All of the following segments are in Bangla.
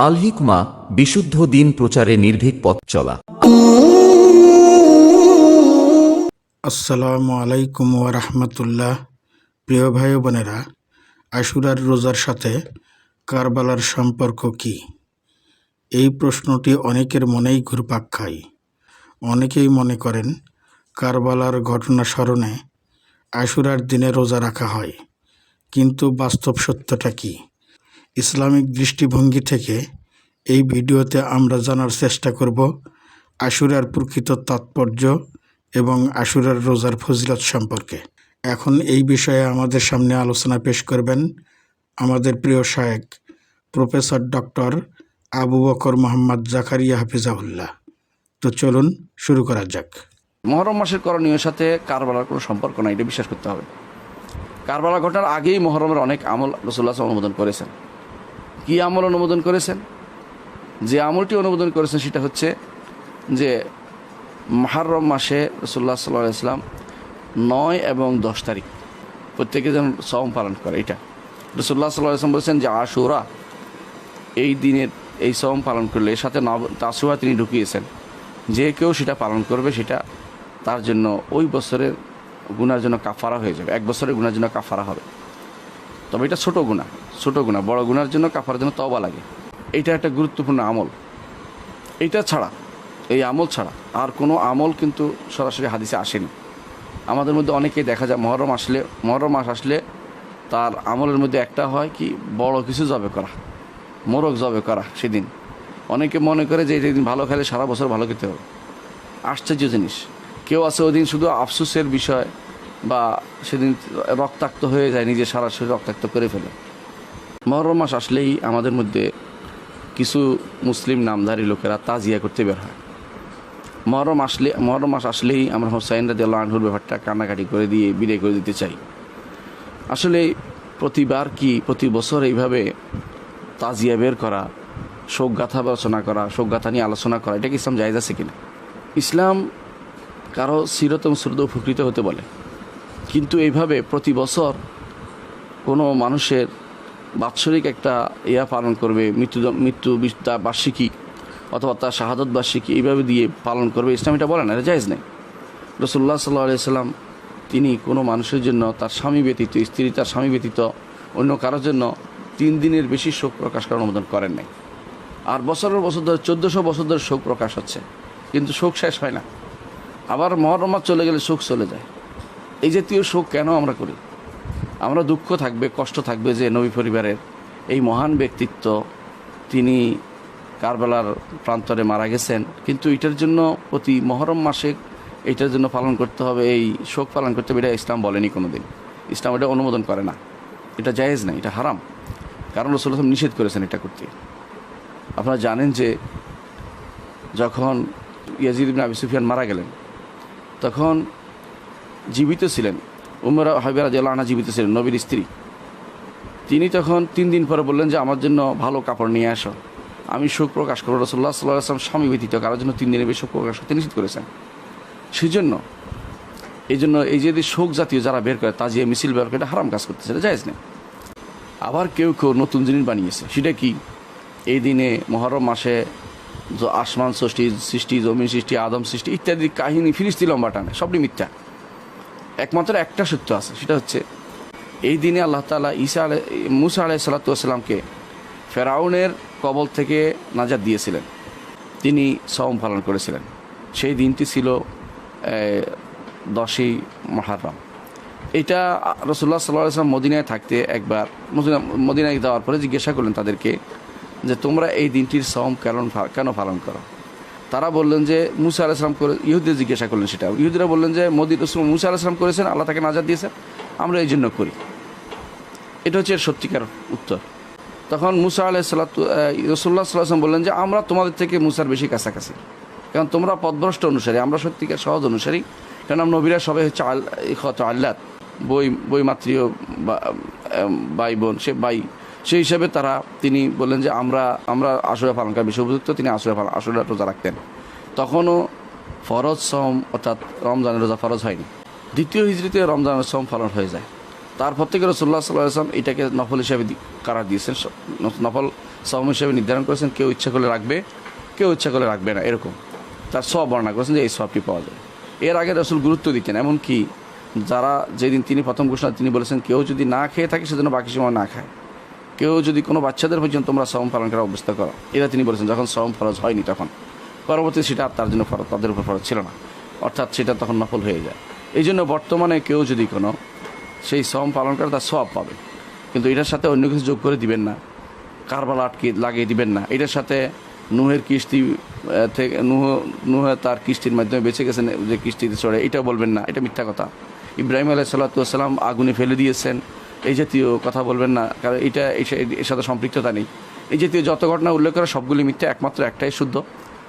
আল হিকমা, বিশুদ্ধ দিন প্রচারে নির্ভীক পথ চলা। আসসালামু আলাইকুম ওয়া রাহমাতুল্লাহ। প্রিয় ভাই ও বোনেরা, আশুরার রোজার সাথে কারবালার সম্পর্ক কি? এই প্রশ্নটি অনেকের মনেই ঘুরপাক খায়। অনেকেই মনে করেন কারবালার ঘটনা স্মরণে আশুরার দিনে রোজা রাখা হয়, কিন্তু বাস্তব সত্যটা কি? ইসলামিক দৃষ্টিভঙ্গি থেকে এই ভিডিওতে আমরা জানার চেষ্টা করব আশুরার প্রকৃত তাৎপর্য এবং আশুরার রোজার ফজিলত সম্পর্কে। এখন এই বিষয়ে আমাদের সামনে আলোচনা পেশ করবেন আমাদের প্রিয় শায়েখ প্রফেসর ডক্টর আবু বকর মোহাম্মদ জাকারিয়া হাফিজাহুল্লাহ। তো চলুন শুরু করা যাক। মহরম মাসের করণীয়ের সাথে কারবালার কোনো সম্পর্ক নাই, এটা বিশ্বাস করতে হবে। কারবালা ঘটনার আগেই মহরমের অনেক আমল রাসূলুল্লাহ অনুমোদন করেছেন। কি আমল অনুমোদন করেছেন? যে আমলটি অনুমোদন করেছেন সেটা হচ্ছে যে মুহররম মাসে রাসূলুল্লাহ সাল্লাল্লাহু আলাইহি ওয়াসাল্লাম 9 এবং 10 তারিখ প্রত্যেকে যেন সওম পালন করে। এটা রাসূলুল্লাহ সাল্লাল্লাহু আলাইহি ওয়াসাল্লাম বলেছেন যে আশুরা, এই দিনের এই সওম পালন করলে, এর সাথে তাসুয়া তিনি ঢুকিয়েছেন, যে কেউ সেটা পালন করবে সেটা তার জন্য ওই বছরের গুনার জন্য কাফারা হয়ে যাবে, এক বছরের গুনার জন্য কাফারা হবে। তবে এটা ছোট গুনাহ, বড় গুনার জন্য কাফারার জন্য তওবা লাগে। এটা একটা গুরুত্বপূর্ণ আমল। এইটা ছাড়া, এই আমল ছাড়া আর কোনো আমল কিন্তু সরাসরি হাদিসে আসেনি। আমাদের মধ্যে অনেকেই দেখা যায় মহরম মাস আসলে তার আমলের মধ্যে একটা হয় কি, বড় কিছু জবে করা, মোরগ জবে করা। সেদিন অনেকে মনে করে যে এই দিন ভালো খেলে সারা বছর ভালো খেতে হবে। আশ্চর্য জিনিস। কেউ আছে ওই দিন শুধু আফসোসের বিষয়, বা সেদিন রক্তাক্ত হয়ে যায়, নিজে সারা শরীর রক্তাক্ত করে ফেলে। মহরম মাস আসলেই আমাদের মধ্যে কিছু মুসলিম নামধারী লোকেরা তাজিয়া করতে বের হয়। মহরম মাস আসলেই আমরা হুসাইন রাদিয়াল্লাহু আনহুর ব্যাপারটা কান্নাকাটি করে দিয়ে বিদায় করে দিতে চাই। আসলে প্রতি বছর এইভাবে তাজিয়া বের করা, শোকগাথা রচনা করা, শোকগাথা নিয়ে আলোচনা করা, এটা কি ইসলাম জায়েজ আছে কিনা? ইসলাম কারো সিরত এবং সুরত উপকৃত হতে বলে, কিন্তু এইভাবে প্রতি বছর কোনো মানুষের বাৎসরিক একটা পালন করবে, মৃত্যু বার্ষিকী অথবা তার শাহাদত বার্ষিকী, এইভাবে দিয়ে পালন করবে, ইসলাম এটা বলে না, এটা জায়েজ নেই। রাসূলুল্লাহ সাল্লাল্লাহু আলাইহি ওয়াসাল্লাম তিনি কোনো মানুষের জন্য তার স্বামী ব্যতীত, স্ত্রী তার স্বামী ব্যতীত অন্য কারোর জন্য 3 দিনের বেশি শোক প্রকাশ করার অনুমোদন করেন নাই। আর বছর ধরে 1400 বছর ধরে শোক প্রকাশ হচ্ছে, কিন্তু শোক শেষ হয় না। আবার মহরম মাস চলে গেলে শোক চলে যায়। এই জাতীয় শোক কেন আমরা করি? আমরা দুঃখ থাকবে, কষ্ট থাকবে যে নবী পরিবারের এই মহান ব্যক্তিত্ব তিনি কারবালার প্রান্তরে মারা গেছেন, কিন্তু এটার জন্য প্রতি মহরম মাসে এইটার জন্য পালন করতে হবে, এই শোক পালন করতে হবে, এটা ইসলাম বলেনি কোনো দিন। ইসলাম এটা অনুমোদন করে না, এটা জায়েজ না, এটা হারাম। কারণ রাসূলুল্লাহ নিষেধ করেছেন এটা করতে। আপনারা জানেন যে যখন ইয়াজিদ ইবনে আবি সুফিয়ান মারা গেলেন, তখন জীবিত ছিলেন উমর হাবিবা রাদিয়াল্লাহু আনহা, জীবিত ছিলেন, নবীর স্ত্রী। তিনি তখন 3 দিন পরে বললেন যে আমার জন্য ভালো কাপড় নিয়ে আসো, আমি শোক প্রকাশ করব। রাসূলুল্লাহ সাল্লাল্লাহু আলাইহি ওয়াসাল্লাম স্বামী ব্যতীত কারোর জন্য 3 দিনের বেশি শোক প্রকাশ করতে নিষেধ করেছেন। এই জন্য এই যে শোক জাতীয় যারা বের করে, তাজিয়া মিছিল বের করে, এটা হারাম কাজ করতেছে, এটা জায়েজ নেই। আবার কেউ নতুন জিনিস বানিয়েছে। সেটা কি? এই দিনে মহরম মাসে আসমান সৃষ্টি, জমিন সৃষ্টি, আদম সৃষ্টি ইত্যাদি কাহিনী ফিরিস্তি লম্বা টানে, সবই মিথ্যা। একমাত্র একটা সত্য আছে, সেটা হচ্ছে এই দিনে আল্লাহ তাআলা মুসা আলাইহিস সালাতু ওয়াস সালামকে ফেরাউনের কবল থেকে নাজাত দিয়েছিলেন, তিনি সওম পালন করেছিলেন। সেই দিনটি ছিল 10ই মুহররম। এটা রাসূলুল্লাহ সাল্লাল্লাহু আলাইহি ওয়াসাল্লাম মদিনায় থাকতে একবার মদিনায় যাওয়ার পরে জিজ্ঞাসা করলেন তাদেরকে যে তোমরা এই দিনটির সওম কেন পালন করো? তারা বললেন যে মুসা আলাইহিস সালাম করে। ইহুদিরা জিজ্ঞাসা করলেন সেটা, ইহুদিরা বললেন যে মুসা আলাইহিস সালাম করেছেন, আল্লাহ তাকে নাজাত দিয়েছেন, আমরা এই জন্য করি। এটা হচ্ছে এর সত্যিকার উত্তর। তখন রাসূলুল্লাহ সাল্লাল্লাহু আলাইহি ওয়াসাল্লাম বললেন যে আমরা তোমাদের থেকে মুসার বেশি কাছাকাছি, কারণ তোমরা পথভ্রষ্ট অনুসারী, আমরা সত্যিকার সহজ অনুসারী। কারণ নবীরা সবাই হচ্ছে আল্লাহ বই মাতৃয় ভাই বোন, সেই হিসাবে তিনি বললেন যে আমরা আশুরা পালন করার বিষয় উপযুক্ত। তিনি আশুরা রোজা রাখতেন। তখনও ফরজ সওম অর্থাৎ রমজানের রোজা ফরজ হয়নি। 2য় হিজরিতে রমজানের সওম পালন হয়ে যায়। তারপর থেকে রাসূলুল্লাহ সাল্লাল্লাহু আলাইহি ওয়াসাল্লাম এটাকে নফল হিসাবে কারার দিয়েছেন, নফল সওম হিসাবে নির্ধারণ করেছেন। কেউ ইচ্ছা করলে রাখবে, কেউ ইচ্ছা করলে রাখবে না, এরকম তার সওয়াব বর্ণনা করেছেন যে এই সওয়াবটি পাওয়া যায়। এর আগে রাসূল গুরুত্ব দিতেন, এমনকি যারা যেদিন তিনি প্রথম ঘোষণা তিনি বলেছেন কেউ যদি না খেয়ে থাকে সেজন্য বাকি সময় না খায়, কেউ যদি কোনো বাচ্চাদের পর্যন্ত তোমরা সওম পালন করার অবস্থা করো, এটা তিনি বলেছেন যখন সওম ফরজ হয়নি তখন। পরবর্তী সেটা আর তার জন্য ফরজ, তাদের উপর ফরজ ছিল না, অর্থাৎ সেটা তখন নফল হয়ে যায়। এই জন্য বর্তমানে কেউ যদি কোনো সেই সওম পালন করে তার সওয়াব পাবে, কিন্তু এটার সাথে অন্য কিছু যোগ করে দিবেন না, কারবালা আটকে লাগিয়ে দিবেন না। এটার সাথে নুহের কিস্তি থেকে নুহ তার কিস্তির মাধ্যমে বেঁচে গেছেন যে কিস্তিতে চড়ে, এটাও বলবেন না, এটা মিথ্যা কথা। ইব্রাহিম আলাইহিস সালাতু ওয়াস সালাম আগুনে ফেলে দিয়েছেন, এই জাতীয় কথা বলবেন না, কারণ এটা এর সাথে সম্পৃক্ততা নেই। এই জাতীয় যত ঘটনা উল্লেখ করা সবগুলি মিথ্যা, একমাত্র একটাই শুদ্ধ,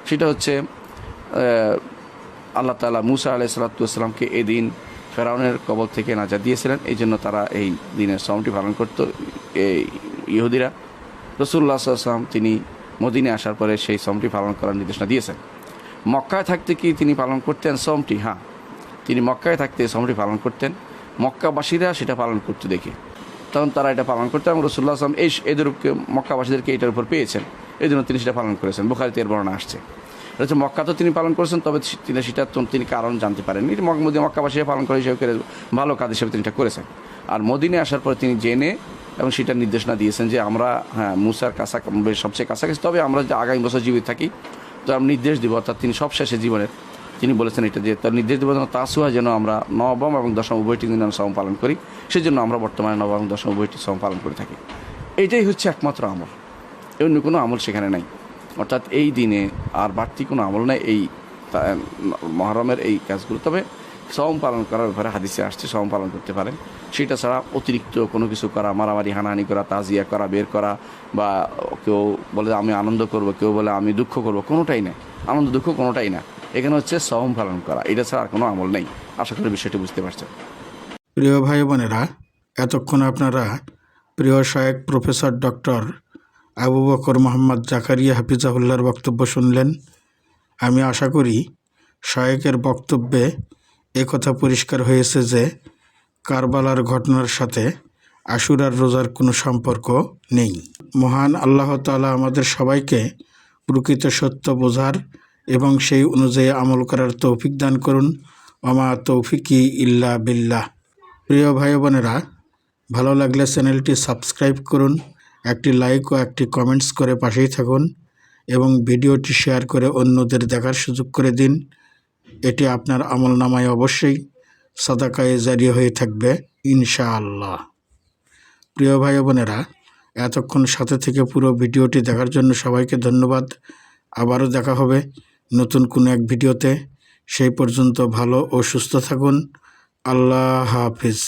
সেটা হচ্ছে আল্লাহ তাআলা মুসা আলাইহিস সালাতু ওয়াস সালামকে এদিন ফেরাউনের কবল থেকে নাজাত দিয়েছিলেন, এই জন্য তারা এই দিনের সওমটি পালন করত। এই ইহুদিরা রাসূলুল্লাহ সাল্লাল্লাহু আলাইহি ওয়াসাল্লাম তিনি মদিনায় আসার পরে সেই সওমটি পালন করার নির্দেশনা দিয়েছেন। মক্কায় থাকতে কি তিনি পালন করতেন সওমটি? হ্যাঁ, তিনি মক্কায় থাকতে সওমটি পালন করতেন। মক্কাবাসীরা সেটা পালন করতে দেখে তখন তারা এটা পালন করতেন, এবং রাসূলুল্লাহ সাল্লাল্লাহু আলাইহি ওয়াসাল্লাম এদেরকে মক্কাবাসীদেরকে এটার উপর পেয়েছেন, এই জন্য তিনি সেটা পালন করেছেন। বুখারীতে এর বর্ণনা আসছে। এটা হচ্ছে মক্কা তো তিনি পালন করেছেন, তবে তিনি কারণ জানতে পারেননি, মক্কাবাসীরা পালন করে হিসেবে ভালো কাজ হিসেবে তিনি এটা করেছেন। আর মদিনায় আসার পরে তিনি জেনে এবং সেটা নির্দেশনা দিয়েছেন যে আমরা মুসার সবচেয়ে কাছাকাছি, তবে আমরা যে আগামী বছর জীবিত থাকি তো আমরা নির্দেশ দিব, অর্থাৎ তিনি সব শেষে জীবনের তিনি বলেছেন এটা যে তার নির্দেশ দেব তাসুয়া যেন আমরা নবম এবং দশম উভয়টি দিন সওম পালন করি, সেজন্য আমরা বর্তমানে নবম এবং দশম উভয়টি সওম পালন করে থাকি। এইটাই হচ্ছে একমাত্র আমল, অন্য কোনো আমল সেখানে নাই। অর্থাৎ এই দিনে আর বাড়তি কোনো আমল নেই এই মহরমের এই কাজগুলো। তবে সওম পালন করার ব্যাপারে হাদিসে আসছে সওম পালন করতে পারেন, সেটা ছাড়া অতিরিক্ত কোনো কিছু করা, মারামারি হানাহানি করা, তাজিয়া করা, বের করা, বা কেউ বলে আমি আনন্দ করব, কেউ বলে আমি দুঃখ করব, কোনোটাই না, আনন্দ দুঃখ কোনোটাই না। এখানে হচ্ছে সওম পালন করা, এটা ছাড়া আর কোনো আমল নেই। আশা করি বিষয়টি বুঝতে পারছেন। প্রিয় ভাই বোনেরা, এতক্ষণ আপনারা প্রিয় শায়েখ প্রফেসর ডক্টর আবু বকর মোহাম্মদ জাকারিয়া হাফিজাহুল্লাহর বক্তব্য শুনলেন। আমি আশা করি শায়েখের বক্তব্যে একথা পরিষ্কার হয়েছে যে কারবালার ঘটনার সাথে আশুরার রোজার কোনো সম্পর্ক নেই। মহান আল্লাহ তাআলা আমাদের সবাইকে প্রকৃত সত্য বোঝার এবং সেই অনুযায়ী আমল করার তৌফিক দান করুন। ওমা তৌফিকি ইল্লা বিল্লাহ। প্রিয় ভাই বোনেরা, ভালো লাগলে চ্যানেলটি সাবস্ক্রাইব করুন, একটি লাইক ও একটি কমেন্টস করে পাশেই থাকুন এবং ভিডিওটি শেয়ার করে অন্যদের দেখার সুযোগ করে দিন। এটি আপনার আমলনামায় অবশ্যই সাদাকায়ে জারিয়া হয়ে থাকবে ইনশাআল্লাহ। প্রিয় ভাই বোনেরা, এতক্ষণ সাথে থেকে পুরো ভিডিওটি দেখার জন্য সবাইকে ধন্যবাদ। আবারও দেখা হবে নতুন কোনো এক ভিডিওতে। সেই পর্যন্ত ভালো ও সুস্থ থাকুন। আল্লাহ হাফিজ।